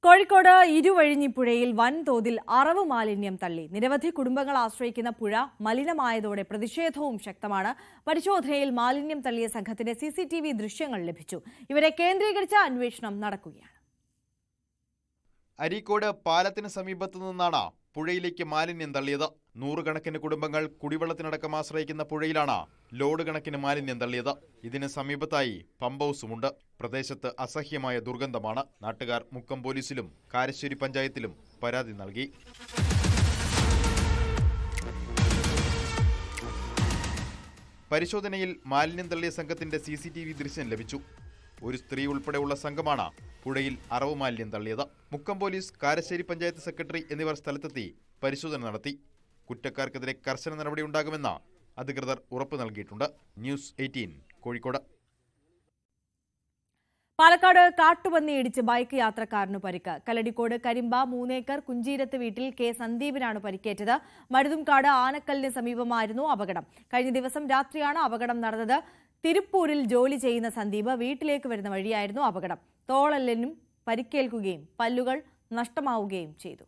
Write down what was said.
കോഴിക്കോട് ഇരുവഴിഞ്ഞിപ്പുഴയിൽ വൻതോതിൽ അറവ് മാലിന്യം തള്ളി. നിരവധി കുടുംബങ്ങൾ ആശ്രയിക്കുന്ന പുഴ മലിനമായതോടെ പ്രതിഷേധവും ശക്തമാണ്. പരിശോധനയിൽ മാലിന്യം തള്ളിയ സംഘത്തിന്റെ CCTV ദൃശ്യങ്ങൾ ലഭിച്ചു. ഇവരെ കേന്ദ്രീകരിച്ച അന്വേഷണം നടക്കുകയാണ്. അരീക്കോട് പാലത്തിന് സമീപത്തു നിന്നാണ് പുഴയിലേക്ക് മാലിന്യം തള്ളിയത്. നൂറുകണക്കിന് കുടുംബങ്ങൾ കുടിവെള്ളത്തിനടക്കം ആശ്രയിക്കുന്ന പുഴയിലാണ് ലോഡ് കണക്കിന് മാലിന്യം തള്ളിയത്. ഇതിന് സമീപത്തായി പമ്പ് ഹൗസുമുണ്ട്. പ്രദേശത്ത് അസഹ്യമായ ദുർഗന്ധമാണ്. നാട്ടുകാർ മുക്കം പോലീസിലും കാരശ്ശേരി പഞ്ചായത്തിലും പരാതി നൽകി. പരിശോധനയിൽ മാലിന്യം തള്ളിയ സംഘത്തിന്റെ CCTV ദൃശ്യം ലഭിച്ചു. ഒരു സ്ത്രീ ഉൾപ്പെടെയുള്ള സംഘമാണ് പുഴയിൽ അറവ് മാലിന്യം തള്ളിയത്. മുക്കം പോലീസ്, കാരശ്ശേരി പഞ്ചായത്ത് സെക്രട്ടറി എന്നിവർ സ്ഥലത്തെത്തി പരിശോധന നടത്തി. കുറ്റക്കാർക്കെതിരെ കർശന നടപടിയുണ്ടാകുമെന്ന് അധികൃതർ ഉറപ്പു നൽകിയിട്ടുണ്ട്. ന്യൂസ് 18 കോഴിക്കോട്. പാലക്കാട് കാട്ടുപന്നി ഇടിച്ച് ബൈക്ക് യാത്രക്കാരന് പരിക്ക്. കല്ലടിക്കോട് കരിമ്പ 3 ഏക്കർ കുഞ്ചീരത്ത് വീട്ടിൽ K സന്ദീപിനാണ് പരിക്കേറ്റത്. മരുതുംകാട് ആനക്കല്ലിന് സമീപമായിരുന്നു അപകടം. കഴിഞ്ഞ ദിവസം രാത്രിയാണ് അപകടം നടന്നത്. തിരുപ്പൂരിൽ ജോലി ചെയ്യുന്ന സന്ദീപ് വീട്ടിലേക്ക് വരുന്ന വഴിയായിരുന്നു അപകടം. തോളെല്ലിനും പരിക്കേൽക്കുകയും പല്ലുകൾ നഷ്ടമാവുകയും ചെയ്തു.